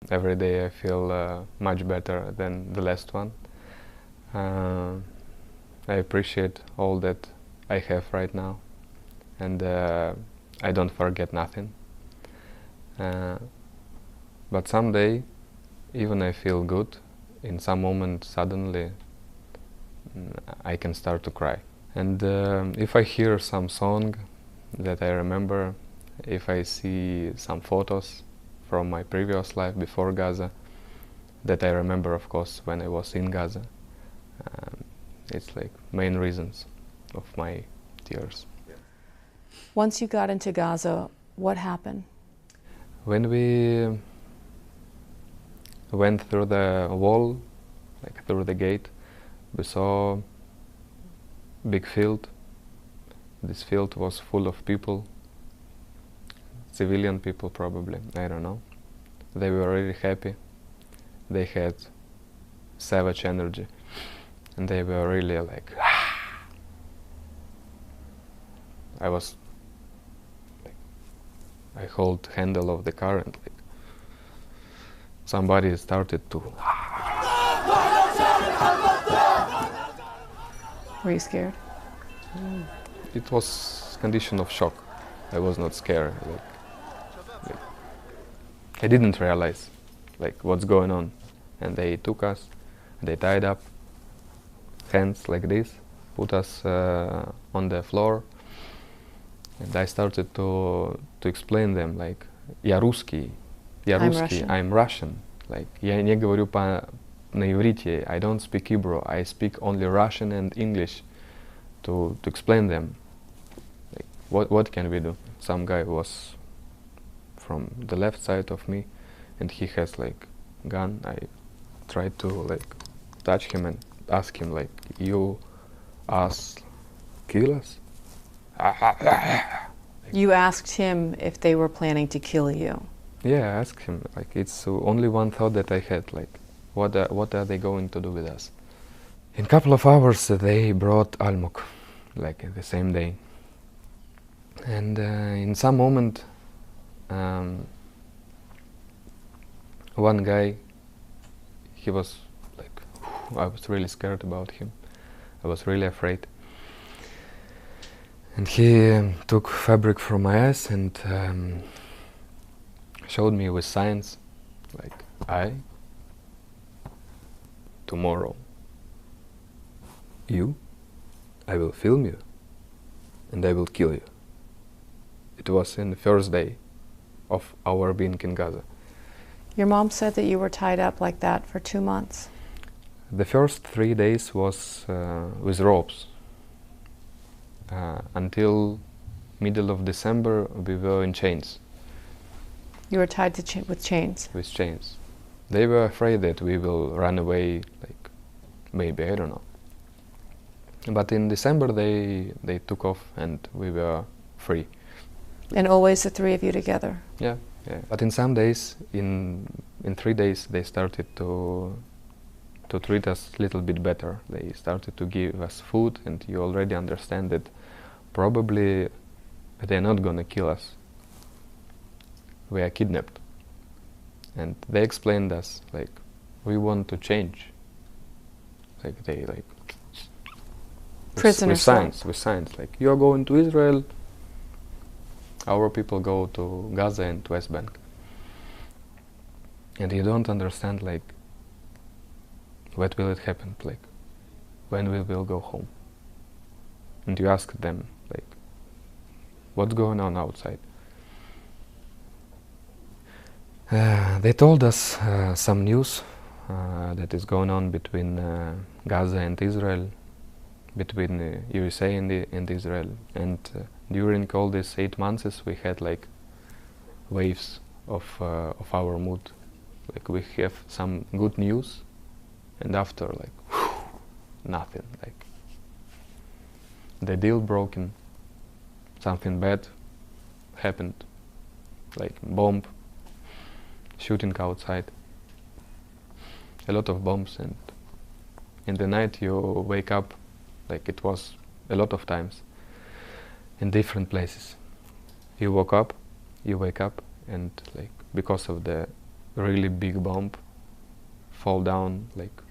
Every day I feel much better than the last one. I appreciate all that I have right now, and I don't forget nothing. But someday, even I feel good, in some moment suddenly I can start to cry. And if I hear some song that I remember, if I see some photos from my previous life before Gaza, that I remember, of course, when I was in Gaza, it's like main reasons of my tears. Once you got into Gaza, what happened? When we went through the wall, like through the gate, we saw big field. This field was full of people, civilian people probably, I don't know. They were really happy. They had savage energy, and they were really like, I was like, I hold handle of the car and like somebody started to. Were you scared? It was condition of shock. I was not scared. Like I didn't realize like what's going on, and they took us. They tied up hands like this, put us on the floor, and I started to explain them like я русский, I'm Russian. Like я не говорю на иврите, I don't speak Hebrew, I speak only Russian and English. To explain them, like what can we do? Some guy was from the left side of me, and he has like gun. I tried to like touch him and ask him like, you us kill us? You asked him if they were planning to kill you. Yeah, I asked him. Like it's only one thought that I had. Like, what are they going to do with us? In a couple of hours, they brought Almog, like the same day. And in some moment, one guy, he was like, I was really scared about him. I was really afraid. And he took fabric from my eyes and showed me with signs, like, tomorrow, I will film you, and I will kill you. It was in the first day of our being in Gaza. Your mom said that you were tied up like that for 2 months. The first 3 days was with ropes. Until middle of December, we were in chains. You were tied to with chains? With chains. They were afraid that we will run away, like, maybe, I don't know. But in December they took off and we were free. And always the three of you together? Yeah. But in some days, in 3 days, they started to treat us a little bit better. They started to give us food, and you already understand that probably they're not gonna kill us. We are kidnapped. And they explained us, like, we want to change. Like, they, like, prisoner with signs, like, you're going to Israel, our people go to Gaza and West Bank. And you don't understand, like, what will it happen, like, when we will go home. And you ask them, like, what's going on outside? They told us some news that is going on between Gaza and Israel, between USA and Israel. And during all these 8 months, we had like waves of our mood. Like we have some good news, and after like nothing. Like the deal broken, something bad happened, like bomb, shooting outside, a lot of bombs, and in the night you wake up, like it was a lot of times, in different places. You wake up, and like because of the really big bomb fall down like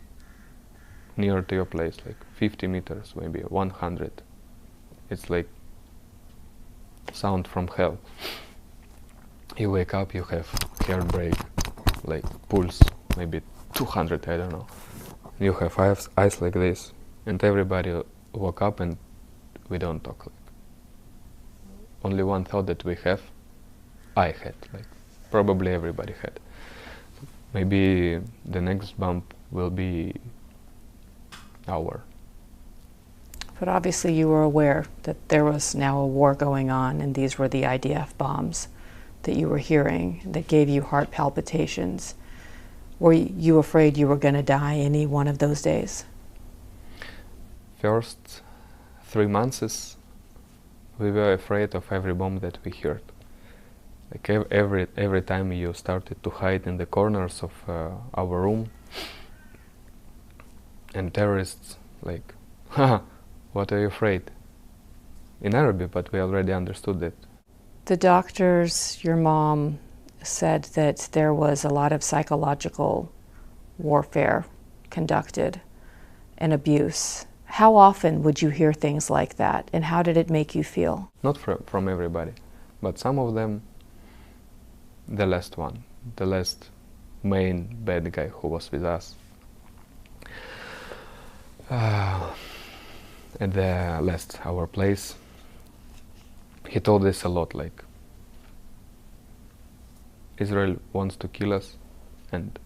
near to your place, like 50 meters, maybe 100. It's like sound from hell. You wake up, you have heart break, like pulse, maybe 200, I don't know. You have eyes like this, and everybody woke up and we don't talk. Like, only one thought that we have, I had, like probably everybody had. Maybe the next bump will be our. But obviously you were aware that there was now a war going on, and these were the IDF bombs that you were hearing that gave you heart palpitations. Were you afraid you were going to die any one of those days? First 3 months we were afraid of every bomb that we heard. Like every time you started to hide in the corners of our room, and terrorists like, haha, what are you afraid? In Arabic, but we already understood that. The doctors, your mom, said that there was a lot of psychological warfare conducted and abuse. How often would you hear things like that, and how did it make you feel? Not from everybody, but some of them, the last main bad guy who was with us. At the last our place, he told us a lot, like Israel wants to kill us, and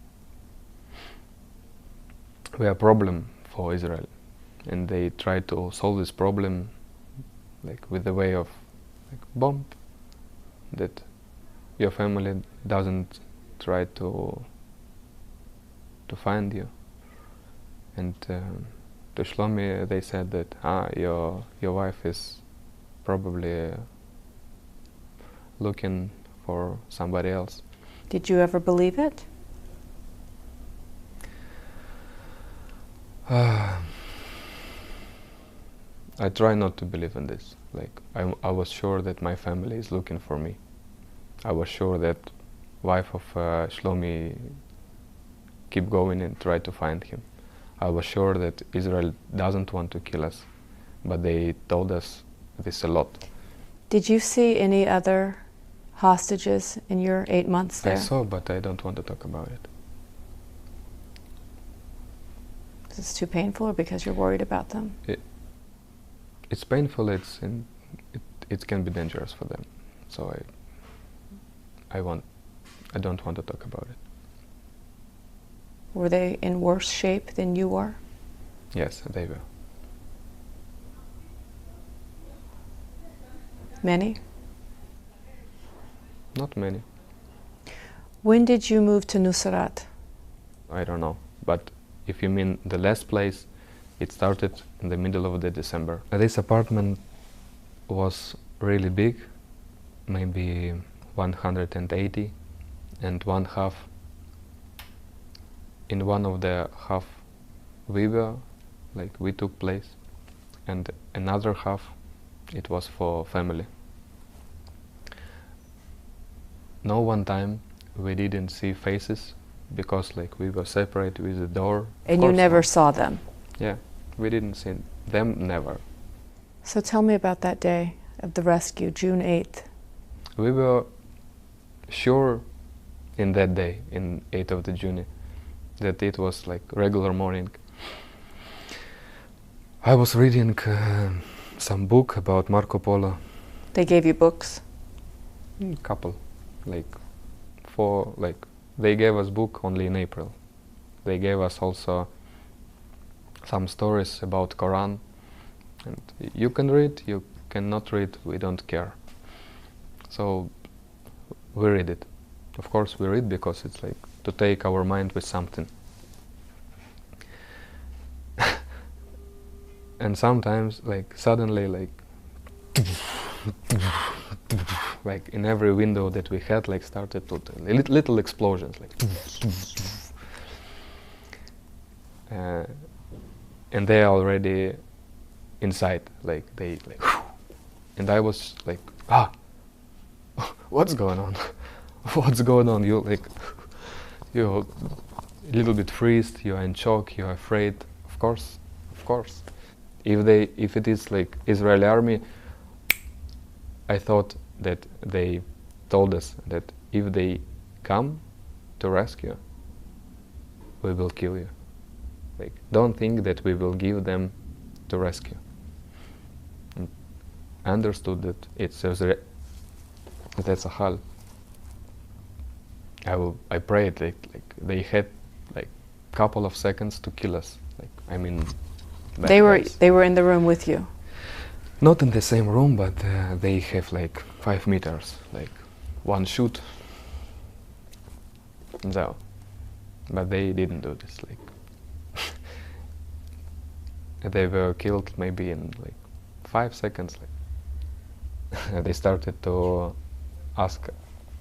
we are a problem for Israel, and they try to solve this problem like with the way of like bomb, that your family doesn't try to find you. And to Shlomi they said that your wife is probably looking for somebody else. Did you ever believe it? I try not to believe in this. Like I was sure that my family is looking for me. I was sure that wife of Shlomi keep going and try to find him. I was sure that Israel doesn't want to kill us, but they told us this a lot. Did you see any other hostages in your 8 months there? I saw, but I don't want to talk about it. Is this too painful, or because you're worried about them? It's painful. It can be dangerous for them. So I don't want to talk about it. Were they in worse shape than you were? Yes, they were. Many? Not many. When did you move to Nusrat? I don't know, but if you mean the last place, it started in the middle of the December. This apartment was really big, maybe 180, and one half. In one of the half we took place, and another half it was for family. No one time we didn't see faces because we were separate with the door. And you never saw them? Yeah, we didn't see them, never. So tell me about that day of the rescue, June 8th. We were sure in that day, in 8th of the June, that it was like regular morning. I was reading some book about Marco Polo. They gave you books? Couple, they gave us book only in April. They gave us also some stories about Quran, and you can read, you cannot read, we don't care. So we read it. Of course we read because it's like to take our mind with something. And sometimes suddenly in every window that we had started to little explosions and they are already inside, and I was what's going on? What's going on? You're a little bit freezed, you're in shock, you're afraid. Of course, of course. If it is like Israeli army, I thought that they told us that if they come to rescue, we will kill you. Like, don't think that we will give them to rescue. And I understood that that's a hell. I prayed like they had like couple of seconds to kill us. Like, I mean, they were in the room with you. Not in the same room, but they have like 5 meters, like one shoot. So, but they didn't do this. Like, they were killed maybe in like 5 seconds. Like, they started to ask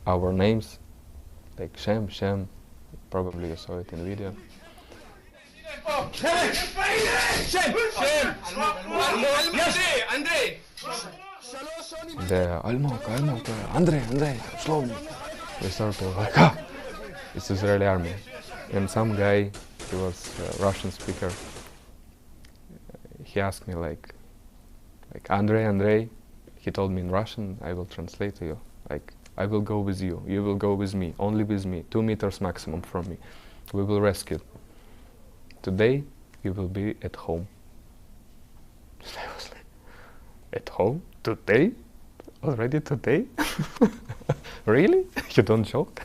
our names, like Shem, Shem. Probably you saw it in video. The Almog, Andrey, Shlomi. We started like, it's Israeli army. And some guy, he was a Russian speaker. He asked me like Andrey. He told me in Russian, I will translate to you. Like, I will go with you. You will go with me. Only with me. 2 meters maximum from me. We will rescue. Today, you will be at home. I was like, at home? Today? Already today? Really? You don't joke?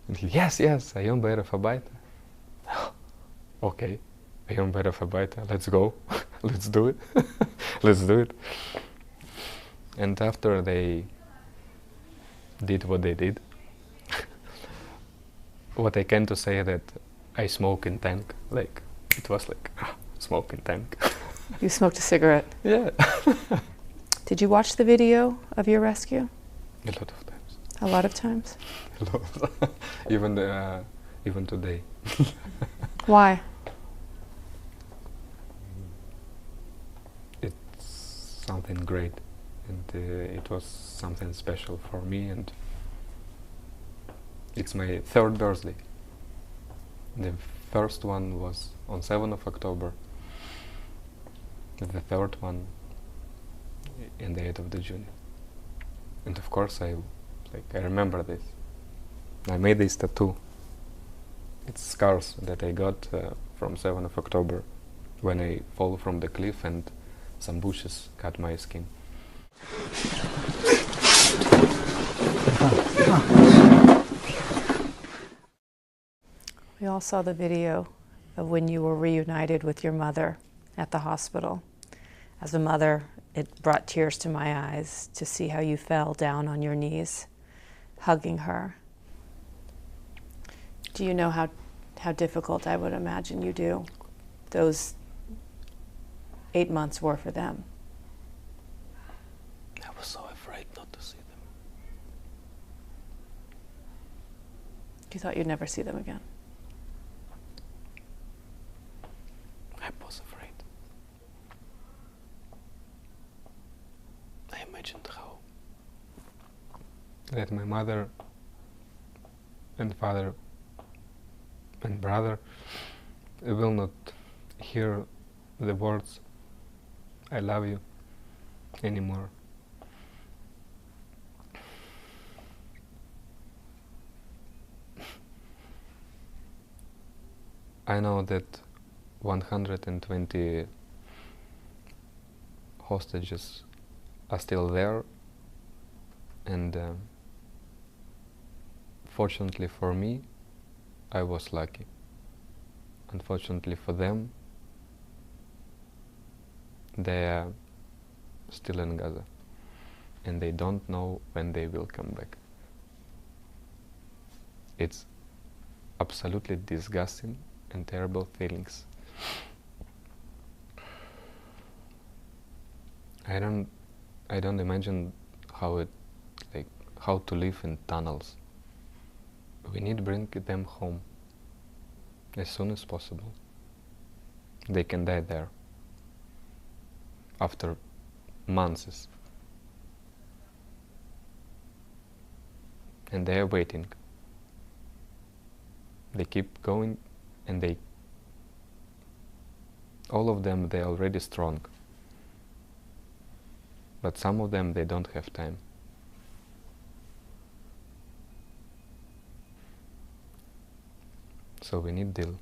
And he, yes, היום בערב הביתה. Okay, היום בערב הביתה, let's go. Let's do it. Let's do it. And after they did what they did, what I can to say that I smoke in tank, like it was like smoke in tank. You smoked a cigarette? Yeah. Did you watch the video of your rescue? A lot of times. A lot of times? A lot. Even today. Why? It's something great, and it was something special for me, and it's my 3rd birthday. The first one was on 7th of October. The 3rd one in the 8th of the June. And of course I remember this. I made this tattoo. It's scars that I got from 7th of October when I fall from the cliff and some bushes cut my skin. We all saw the video of when you were reunited with your mother at the hospital. As a mother, it brought tears to my eyes to see how you fell down on your knees, hugging her. Do you know how difficult I would imagine you do those 8 months were for them? I was so afraid not to see them. You thought you'd never see them again? I was afraid. I imagined how that my mother and father and brother will not hear the words I love you anymore. I know that 120 hostages are still there, and fortunately for me, I was lucky. Unfortunately for them, they are still in Gaza, and they don't know when they will come back. It's absolutely disgusting and terrible feelings. I don't imagine how to live in tunnels. We need to bring them home as soon as possible. They can die there after months, and they are waiting. They keep going, and all of them, they're already strong. But some of them, they don't have time. So we need deal.